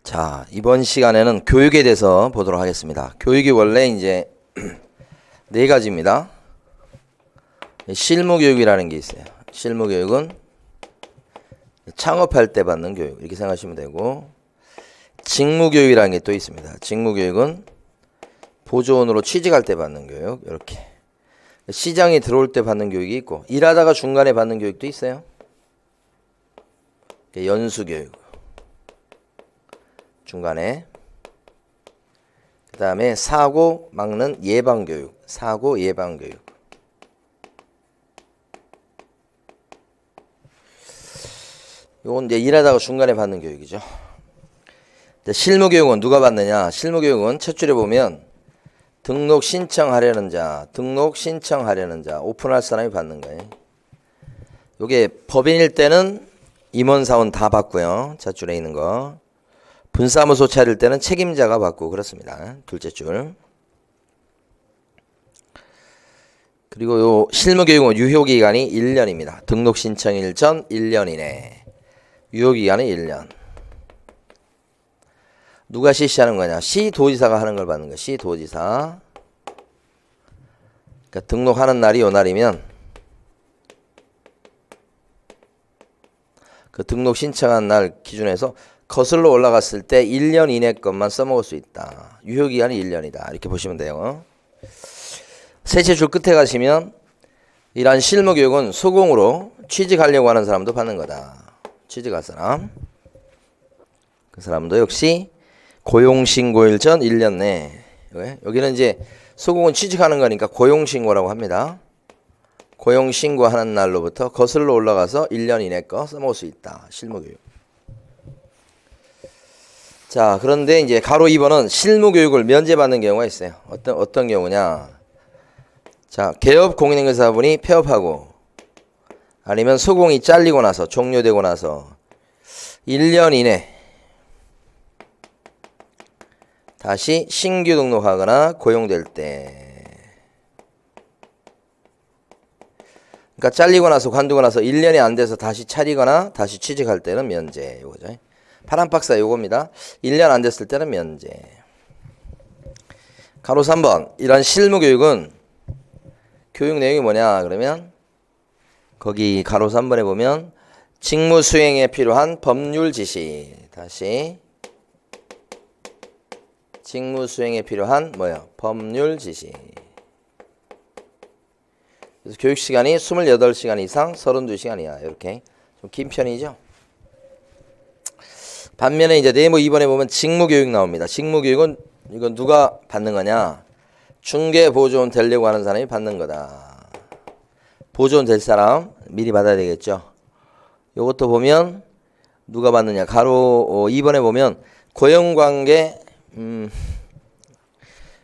자, 이번 시간에는 교육에 대해서 보도록 하겠습니다. 교육이 원래 이제 네 가지입니다. 실무교육이라는 게 있어요. 실무교육은 창업할 때 받는 교육 이렇게 생각하시면 되고, 직무교육이라는 게 또 있습니다. 직무교육은 보조원으로 취직할 때 받는 교육, 이렇게 시장에 들어올 때 받는 교육이 있고, 일하다가 중간에 받는 교육도 있어요. 연수교육 중간에, 그 다음에 사고 막는 예방교육, 사고 예방교육. 요건 이제 일하다가 중간에 받는 교육이죠. 실무교육은 누가 받느냐? 실무교육은 첫 줄에 보면 등록 신청하려는 자, 오픈할 사람이 받는 거예요. 요게 법인일 때는 임원사원 다 받고요. 첫 줄에 있는 거. 분사무소 차릴 때는 책임자가 받고 그렇습니다. 둘째 줄. 그리고 요 실무교육은 유효기간이 1년입니다. 등록 신청일 전 1년 이내. 유효기간이 1년. 누가 실시하는 거냐? 시도지사가 하는 걸 받는 거야. 시도지사. 그러니까 등록하는 날이 요 날이면 그 등록 신청한 날 기준에서 거슬러 올라갔을 때 1년 이내 것만 써먹을 수 있다. 유효기간이 1년이다. 이렇게 보시면 돼요. 셋째 줄 끝에 가시면 이러한 실무교육은 소공으로 취직하려고 하는 사람도 받는 거다. 취직할 사람. 그 사람도 역시 고용신고일 전 1년 내. 여기는 이제 소공은 취직하는 거니까 고용신고라고 합니다. 고용신고하는 날로부터 거슬러 올라가서 1년 이내 거 써먹을 수 있다. 실무교육. 자, 그런데 이제 가로 2번은 실무교육을 면제받는 경우가 있어요. 어떤 경우냐? 자, 개업 공인인증사분이 폐업하고 아니면 소공이 잘리고 나서 종료되고 나서 1년 이내 다시 신규 등록하거나 고용될 때, 그러니까 잘리고 나서 관두고 나서 1년이 안 돼서 다시 차리거나 다시 취직할 때는 면제. 요거죠. 파란 박사 요겁니다. 1년 안 됐을 때는 면제. 가로 3번. 이런 실무교육은 교육 내용이 뭐냐 그러면 거기 가로 3번에 보면 직무 수행에 필요한 법률 지시. 다시 직무 수행에 필요한 뭐요? 법률 지시. 그래서 교육 시간이 28시간 이상 32시간이야. 이렇게 좀 긴 편이죠. 반면에 이제 네모 2번에 보면 직무교육 나옵니다. 직무교육은 이건 누가 받는 거냐? 중개보조원 되려고 하는 사람이 받는 거다. 보조원 될 사람 미리 받아야 되겠죠. 요것도 보면 누가 받느냐? 가로 2번에 보면 고용관계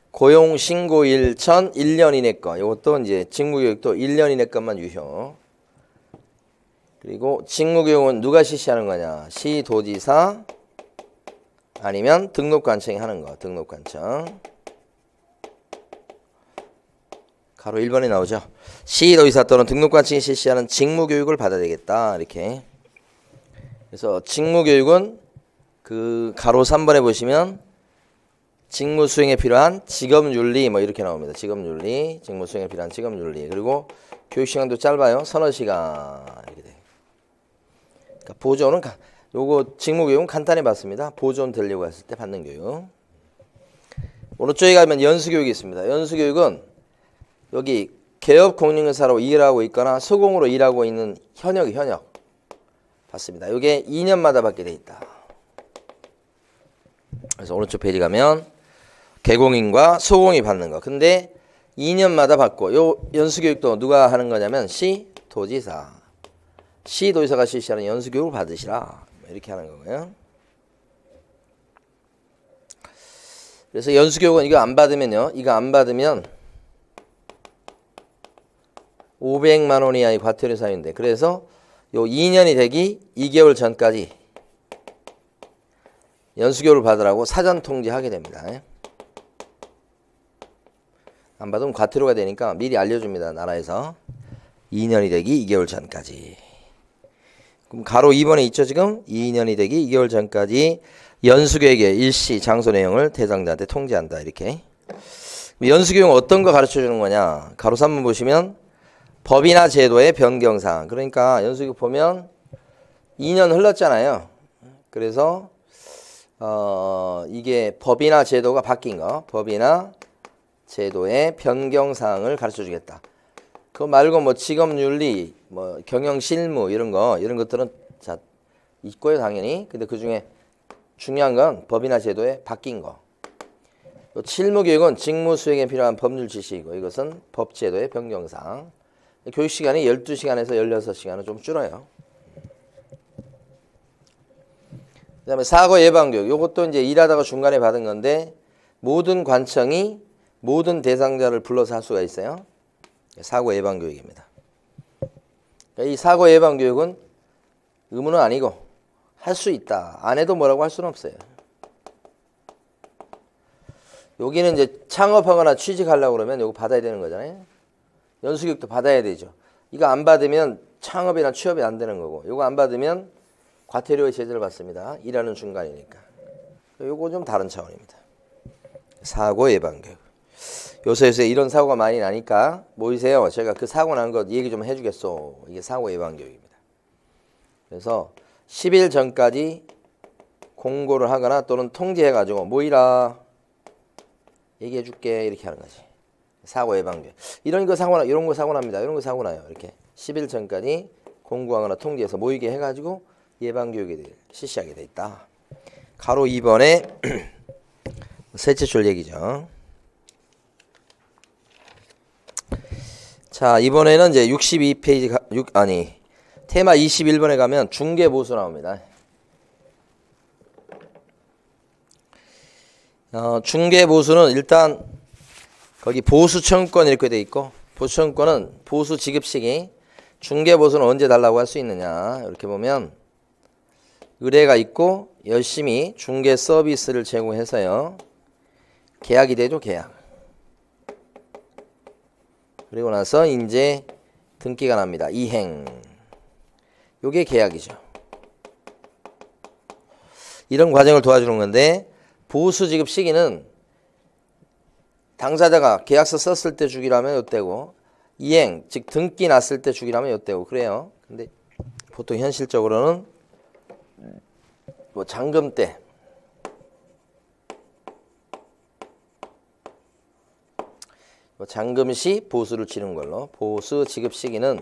고용신고일 전 1년 이내 거. 요것도 이제 직무교육도 1년 이내 것만 유효. 그리고 직무교육은 누가 실시하는 거냐? 시도지사 아니면 등록관청이 하는 거. 등록관청. 가로 1번에 나오죠. 시도지사 또는 등록관청이 실시하는 직무교육을 받아야 되겠다. 이렇게. 그래서 직무교육은 그 가로 3번에 보시면 직무 수행에 필요한 직업윤리 뭐 이렇게 나옵니다. 직업윤리, 직무 수행에 필요한 직업윤리. 그리고 교육 시간도 짧아요. 서너 시간 이렇게 돼. 그러니까 보조는 요거 직무교육은 간단히 받습니다. 보조원 되려고 했을 때 받는 교육. 오른쪽에 가면 연수교육이 있습니다. 연수교육은 여기 개업 공인인증사로 일하고 있거나 소공으로 일하고 있는 현역 받습니다. 이게 2년마다 받게 돼 있다. 그래서 오른쪽 페이지 가면 개공인과 소공이 받는 거. 근데 2년마다 받고, 요 연수교육도 누가 하는 거냐면 시도지사. 시도지사가 실시하는 연수교육을 받으시라. 이렇게 하는 거고요. 그래서 연수교육은 이거 안 받으면요. 이거 안 받으면 500만 원 이하의 과태료 사유인데, 그래서 요 2년이 되기 2개월 전까지 연수교육을 받으라고 사전 통지하게 됩니다. 안 받으면 과태료가 되니까 미리 알려줍니다. 나라에서 2년이 되기 2개월 전까지. 그럼 가로 2번에 있죠 지금 2년이 되기 2개월 전까지 연수교육의 일시 장소 내용을 대상자한테 통지한다 이렇게. 연수교육은 어떤 거 가르쳐 주는 거냐? 가로 3번 보시면 법이나 제도의 변경사항. 그러니까 연수교육 보면 2년 흘렀잖아요. 그래서 이게 법이나 제도가 바뀐 거, 법이나 제도의 변경사항을 가르쳐 주겠다. 그거 말고 뭐 직업윤리, 뭐 경영실무 이런 것들은 자 있고요 당연히. 근데 그 중에 중요한 건 법이나 제도에 바뀐 거. 또 실무교육은 직무 수행에 필요한 법률 지식이고 이것은 법제도의 변경사항. 교육 시간이 12시간에서 16시간은 좀 줄어요. 그 다음에 사고 예방교육. 이것도 이제 일하다가 중간에 받은 건데 모든 관청이 모든 대상자를 불러서 할 수가 있어요. 사고 예방교육입니다. 이 사고 예방교육은 의무는 아니고 할 수 있다. 안 해도 뭐라고 할 수는 없어요. 여기는 이제 창업하거나 취직하려고 그러면 이거 받아야 되는 거잖아요. 연수교육도 받아야 되죠. 이거 안 받으면 창업이나 취업이 안 되는 거고 이거 안 받으면 과태료의 제재를 받습니다. 일하는 중간이니까. 이거 좀 다른 차원입니다. 사고 예방교육. 요새 이런 사고가 많이 나니까 모이세요. 제가 그 사고 난 것 얘기 좀 해주겠소. 이게 사고 예방교육입니다. 그래서 10일 전까지 공고를 하거나 또는 통지해가지고 모이라 얘기해줄게 이렇게 하는 거지. 사고 예방교육. 이런 거 사고 납니다. 이런 거 사고 나요. 이렇게 10일 전까지 공고하거나 통지해서 모이게 해가지고 예방교육에 실시하게 돼 있다. 가로 2번에 셋째 줄 얘기죠. 자 이번에는 이제 62페이지 테마 21번에 가면 중개보수 나옵니다. 중개보수는 일단 거기 보수청권 이렇게 돼 있고 보수청권은 보수 지급 시기, 중개보수는 언제 달라고 할 수 있느냐 이렇게 보면 의뢰가 있고 열심히 중개 서비스를 제공해서요 계약이 되죠. 계약. 그리고 나서 이제 등기가 납니다. 이행. 요게 계약이죠. 이런 과정을 도와주는 건데 보수 지급 시기는 당사자가 계약서 썼을 때 주기로 하면 요때고 이행, 즉 등기 났을 때 주기로 하면 요때고 그래요. 근데 보통 현실적으로는 뭐 잔금 때 잔금 시 보수를 치는 걸로 보수 지급 시기는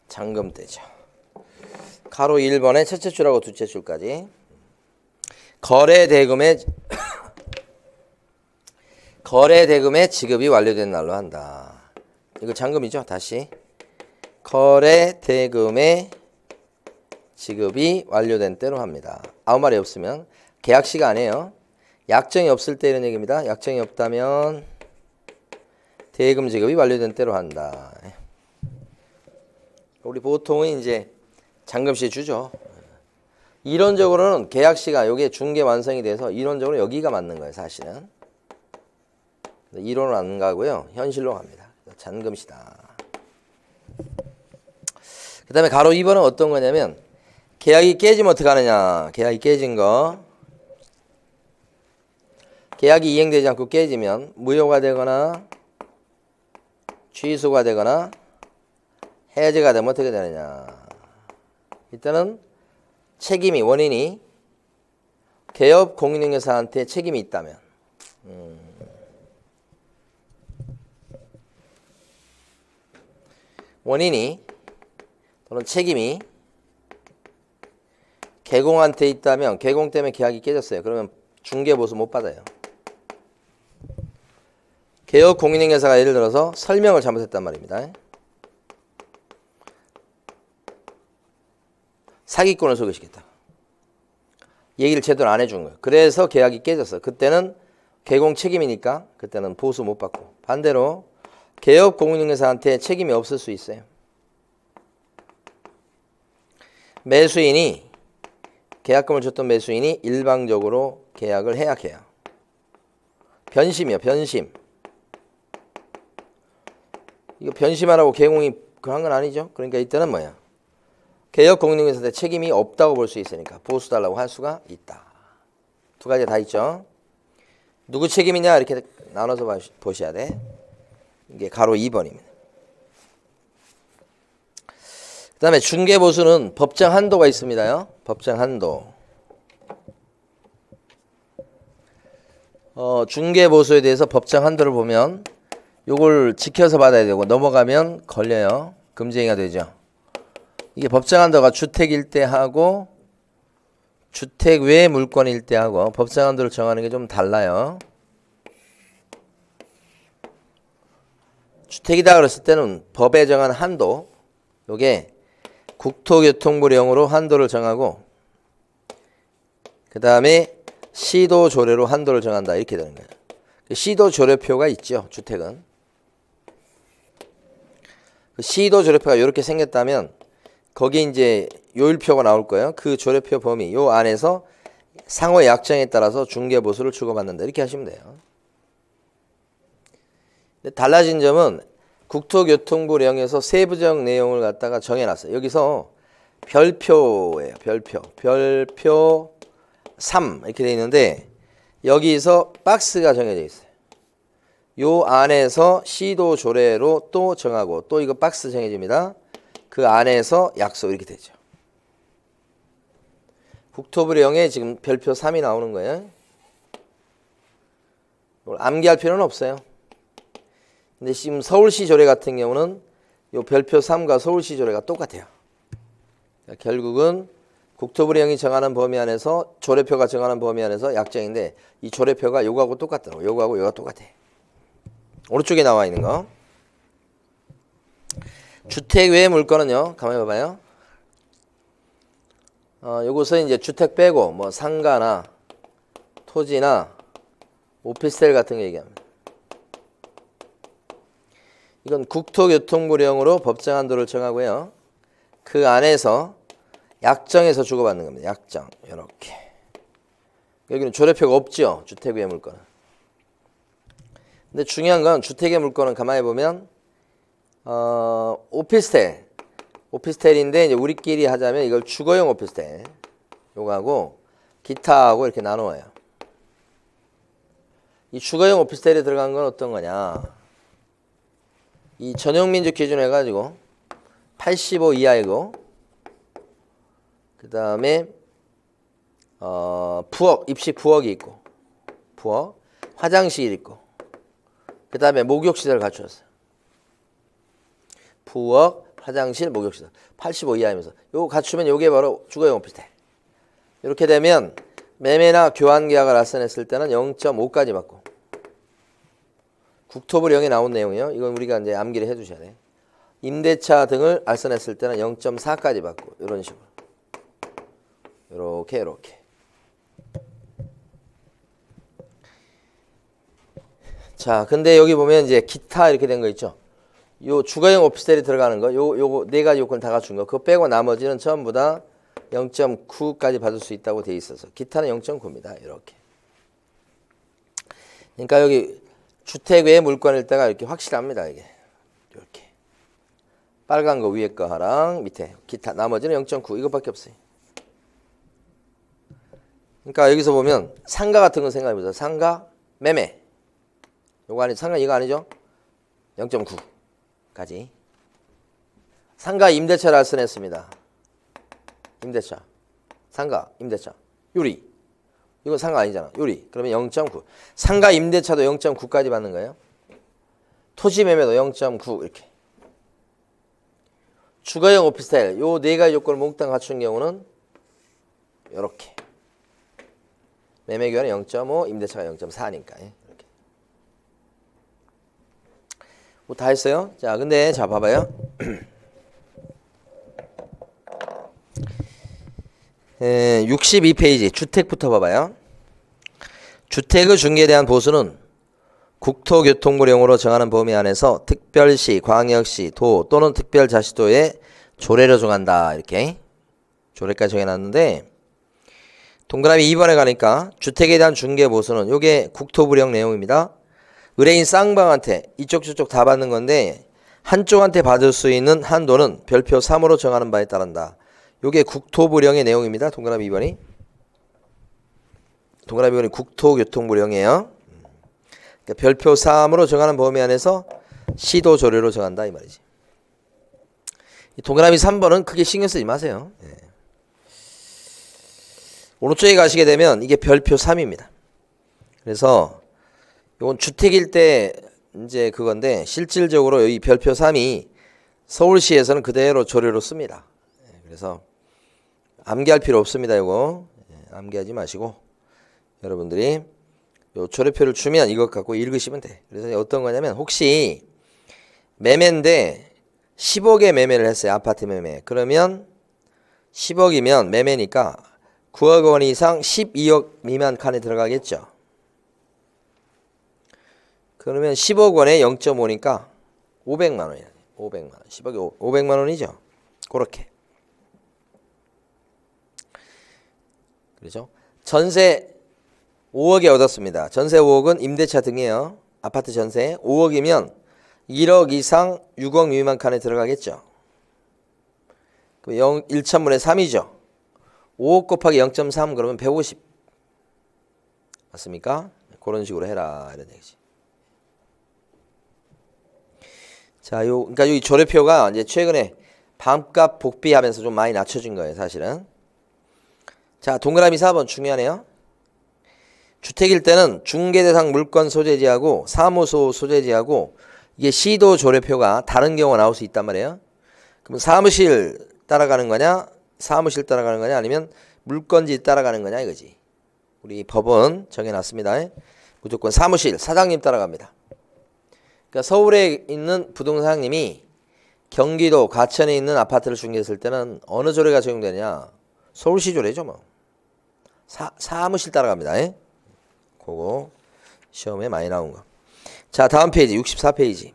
잔금 때죠. 가로 1번에 첫째 줄하고 둘째 줄까지 거래 대금의 지급이 완료된 날로 한다. 이거 잔금이죠. 다시 거래 대금의 지급이 완료된 때로 합니다. 아무 말이 없으면 계약 시간이에요. 약정이 없을 때 이런 얘기입니다. 약정이 없다면 대금 지급이 완료된 때로 한다. 우리 보통은 이제 잔금시 주죠. 이론적으로는 계약 시간, 요게 중개 완성이 돼서 이론적으로 여기가 맞는 거예요, 사실은. 이론은 안 가고요. 현실로 갑니다. 잔금시다. 그 다음에 가로 2번은 어떤 거냐면 계약이 깨지면 어떻게 하느냐. 계약이 깨진 거. 계약이 이행되지 않고 깨지면 무효가 되거나 취소가 되거나 해제가 되면 어떻게 되느냐. 일단은 책임이 원인이 개업 공인중개사한테 책임이 있다면 원인이 또는 책임이 개공한테 있다면 개공 때문에 계약이 깨졌어요. 그러면 중개보수 못 받아요. 개업 공인중개사가 예를 들어서 설명을 잘못했단 말입니다. 사기꾼을 소개시켰다. 얘기를 제대로 안 해준 거예요. 그래서 계약이 깨졌어. 그때는 개공 책임이니까 그때는 보수 못 받고 반대로 개업 공인중개사한테 책임이 없을 수 있어요. 매수인이 계약금을 줬던 매수인이 일방적으로 계약을 해약해요. 변심이요. 변심. 이거 변심하라고 개공이 그런 건 아니죠. 그러니까 이때는 뭐야? 개혁 공인중개사한테 책임이 없다고 볼 수 있으니까 보수 달라고 할 수가 있다. 두 가지 다 있죠. 누구 책임이냐 이렇게 나눠서 보셔야 돼. 이게 가로 2번입니다. 그 다음에 중개보수는 법정 한도가 있습니다요. 법정 한도. 중개보수에 대해서 법정 한도를 보면 요걸 지켜서 받아야 되고 넘어가면 걸려요. 금지행위가 되죠. 이게 법정 한도가 주택일 때 하고 주택 외 물건일 때 하고 법정 한도를 정하는 게 좀 달라요. 주택이다 그랬을 때는 법에 정한 한도, 요게 국토교통부령으로 한도를 정하고 그 다음에 시도조례로 한도를 정한다 이렇게 되는 거예요. 시도조례표가 있죠. 주택은. 그 시도조례표가 이렇게 생겼다면 거기 이제 요일표가 나올 거예요. 그 조례표 범위 요 안에서 상호 약정에 따라서 중개보수를 주고받는다 이렇게 하시면 돼요. 근데 달라진 점은 국토교통부령에서 세부적 내용을 갖다가 정해놨어요. 여기서 별표예요. 별표 3 이렇게 돼 있는데 여기서 박스가 정해져 있어요. 요 안에서 시도조례로 또 정하고 또 이거 박스 정해집니다. 그 안에서 약속 이렇게 되죠. 국토부령에 지금 별표 3이 나오는 거예요. 이걸 암기할 필요는 없어요. 근데 지금 서울시 조례 같은 경우는 요 별표 3과 서울시 조례가 똑같아요. 그러니까 결국은 국토부령이 정하는 범위 안에서 조례표가 정하는 범위 안에서 약정인데 이 조례표가 요거하고 똑같더라고. 요거하고 요가 똑같아. 오른쪽에 나와 있는 거. 주택 외 물건은요. 가만히 봐봐요. 요것은 이제 주택 빼고 뭐 상가나 토지나 오피스텔 같은 거 얘기합니다. 이건 국토교통부령으로 법정 한도를 정하고요. 그 안에서 약정에서 주고받는 겁니다. 약정 이렇게. 여기는 조례표가 없죠. 주택 외 물건은. 근데 중요한 건 주택의 물건은 가만히 보면 오피스텔인데 이제 우리끼리 하자면 이걸 주거용 오피스텔 요거하고 기타하고 이렇게 나누어요. 이 주거용 오피스텔에 들어간 건 어떤 거냐? 이 전용민주 기준 해가지고 85 이하이고 그 다음에 부엌 입식 부엌이 있고 부엌 화장실 있고 그 다음에 목욕시설 갖추었어요. 부엌 화장실 목욕시설 85 이하이면서 요거 갖추면 요게 바로 주거용 오피스텔. 이렇게 되면 매매나 교환 계약을 알선했을 때는 0.5까지 받고 국토부령에 나온 내용이요. 이건 우리가 이제 암기를 해두셔야 돼. 임대차 등을 알선했을 때는 0.4까지 받고 이런 식으로 이렇게 자 근데 여기 보면 이제 기타 이렇게 된 거 있죠. 요 주거용 오피스텔이 들어가는 거 요거 네 가지 요건 다 갖춘 거 그거 빼고 나머지는 전부 다 0.9까지 받을 수 있다고 돼 있어서 기타는 0.9입니다. 이렇게. 그러니까 여기 주택 외 물건일 때가 이렇게 확실합니다. 이게 이렇게 빨간 거 위에 거랑 밑에 기타 나머지는 0.9 이것밖에 없어요. 그러니까 여기서 보면 상가 같은 거 생각해보세요. 상가 매매 요거 아니 상가 이거 아니죠? 0.9까지 상가 임대차를 알선했습니다. 임대차 상가 임대차 요리 이건 상가 아니잖아. 요리. 그러면 0.9. 상가 임대차도 0.9까지 받는 거예요. 토지 매매도 0.9 이렇게. 주거용 오피스텔 요 네 가지 요건을 몽땅 갖춘 경우는 이렇게. 매매 교환은 0.5, 임대차가 0.4니까 이렇게. 뭐 다 했어요? 자, 근데 자 봐봐요. 62페이지 주택부터 봐봐요. 주택의 중개에 대한 보수는 국토교통부령으로 정하는 범위 안에서 특별시, 광역시, 도 또는 특별자치도의 조례로 정한다. 이렇게 조례까지 정해놨는데 동그라미 2번에 가니까 주택에 대한 중개 보수는 요게 국토부령 내용입니다. 의뢰인 쌍방한테 이쪽 저쪽 다 받는 건데 한쪽한테 받을 수 있는 한도는 별표 3으로 정하는 바에 따른다. 요게 국토부령의 내용입니다. 동그라미 2번이. 동그라미 2번이 국토교통부령이에요. 그러니까 별표 3으로 정하는 범위 안에서 시도 조례로 정한다 이 말이지. 이 동그라미 3번은 크게 신경 쓰지 마세요. 예. 오른쪽에 가시게 되면 이게 별표 3입니다. 그래서 이건 주택일 때 이제 그건데 실질적으로 이 별표 3이 서울시에서는 그대로 조례로 씁니다. 그래서 암기할 필요 없습니다. 이거 암기하지 마시고 여러분들이 요 조례표를 주면 이것 갖고 읽으시면 돼. 그래서 어떤 거냐면 혹시 매매인데 10억에 매매를 했어요. 아파트 매매. 그러면 10억이면 매매니까 9억 원 이상 12억 미만 칸에 들어가겠죠. 그러면 10억 원에 0.5니까 500만 원이야. 500만 원. 10억에 500만 원이죠. 그렇게. 그렇죠? 전세 5억에 얻었습니다. 전세 5억은 임대차 등이에요. 아파트 전세 5억이면 1억 이상 6억 미만 칸에 들어가겠죠. 그럼 1천분의 3이죠. 5억 곱하기 0.3 그러면 150. 맞습니까? 그런 식으로 해라 이런 얘기지. 자, 그러니까 이 조례표가 이제 최근에 반값 복비하면서 좀 많이 낮춰진 거예요, 사실은. 자, 동그라미 4번 중요하네요. 주택일 때는 중개대상 물건 소재지하고 사무소 소재지하고 이게 시도 조례표가 다른 경우가 나올 수 있단 말이에요. 그럼 사무실 따라가는 거냐, 사무실 따라가는 거냐, 아니면 물건지 따라가는 거냐 이거지. 우리 법은 정해놨습니다. 무조건 사무실, 사장님 따라갑니다. 그러니까 서울에 있는 부동산님이 경기도 과천에 있는 아파트를 중개했을 때는 어느 조례가 적용되냐? 서울시 조례죠 뭐. 사무실 따라갑니다. 그거 시험에 많이 나온 거. 자, 다음 페이지 64페이지.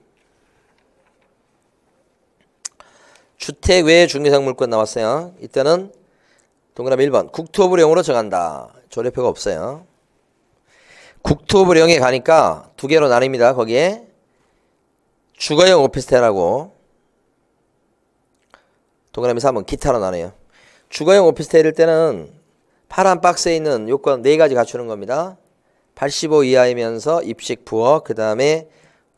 주택 외 중개상 물건 나왔어요. 이때는 동그라미 1번 국토부령으로 정한다. 조례표가 없어요. 국토부령에 가니까 두 개로 나뉩니다. 거기에 주거용 오피스텔하고 동그라미 3번 기타로 나눠요. 주거용 오피스텔일 때는 파란 박스에 있는 요건 4가지 갖추는 겁니다. 85 이하이면서 입식 부엌, 그 다음에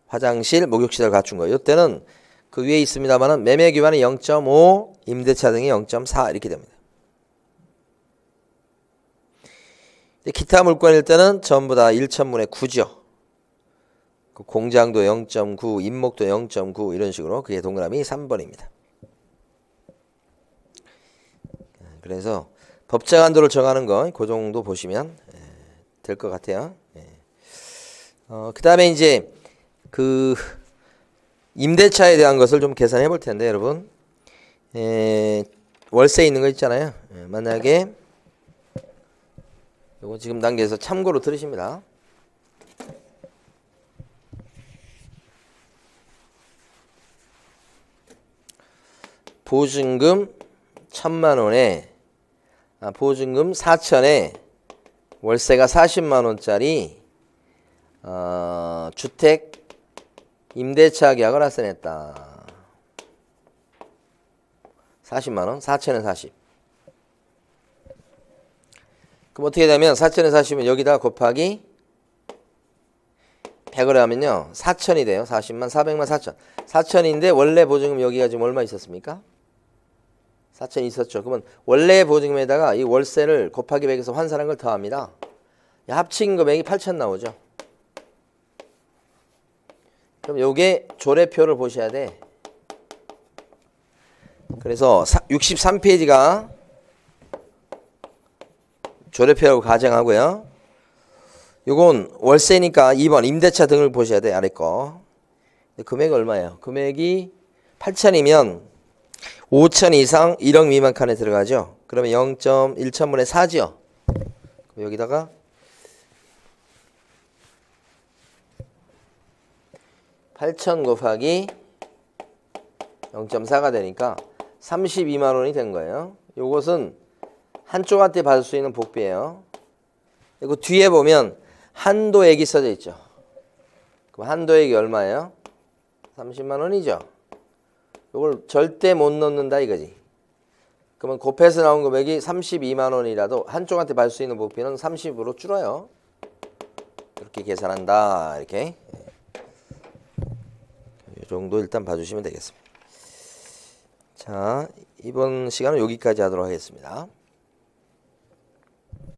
화장실, 목욕시설 갖춘 거예요. 이때는 그 위에 있습니다만은 매매 기반이 0.5, 임대차 등이 0.4 이렇게 됩니다. 기타 물건일 때는 전부 다 1천분의 9죠. 그 공장도 0.9, 임목도 0.9 이런 식으로 그게 동그라미 3번입니다. 그래서 법정 한도를 정하는 거 그 정도 보시면 될 것 같아요. 그 다음에 이제 그 임대차에 대한 것을 좀 계산해 볼 텐데 여러분 월세 있는 거 있잖아요. 만약에 이거 지금 단계에서 참고로 들으십니다. 보증금 1,000만 원에 보증금 4천에 월세가 40만 원짜리 주택 임대차 계약을 할성했다. 40만 원, 4천에 40. 그럼 어떻게 되면 4천에 40은 여기다 곱하기 100을 하면요 4천이 돼요. 40만 400만 4천. 4천인데 원래 보증금 여기가 지금 얼마 있었습니까? 4천이 있었죠. 그러면 원래 보증금에다가 이 월세를 곱하기 100에서 환산한 걸 더합니다. 합친 금액이 8천 나오죠. 그럼 요게 조례표를 보셔야 돼. 그래서 63페이지가 조례표라고 가정하고요. 요건 월세니까 2번 임대차 등을 보셔야 돼. 아래 거. 금액이 얼마예요? 금액이 8천이면 5천 이상 1억 미만 칸에 들어가죠. 그러면 0.1천분의 4죠. 여기다가 8천 곱하기 0.4가 되니까 32만 원이 된 거예요. 요것은 한쪽한테 받을 수 있는 복비예요. 그리고 뒤에 보면 한도액이 써져 있죠. 그럼 한도액이 얼마예요? 30만 원이죠. 이걸 절대 못 넣는다 이거지. 그러면 곱해서 나온 금액이 32만 원이라도 한쪽한테 받을 수 있는 부피는 30으로 줄어요. 이렇게 계산한다. 이렇게. 이 정도 일단 봐주시면 되겠습니다. 자, 이번 시간은 여기까지 하도록 하겠습니다.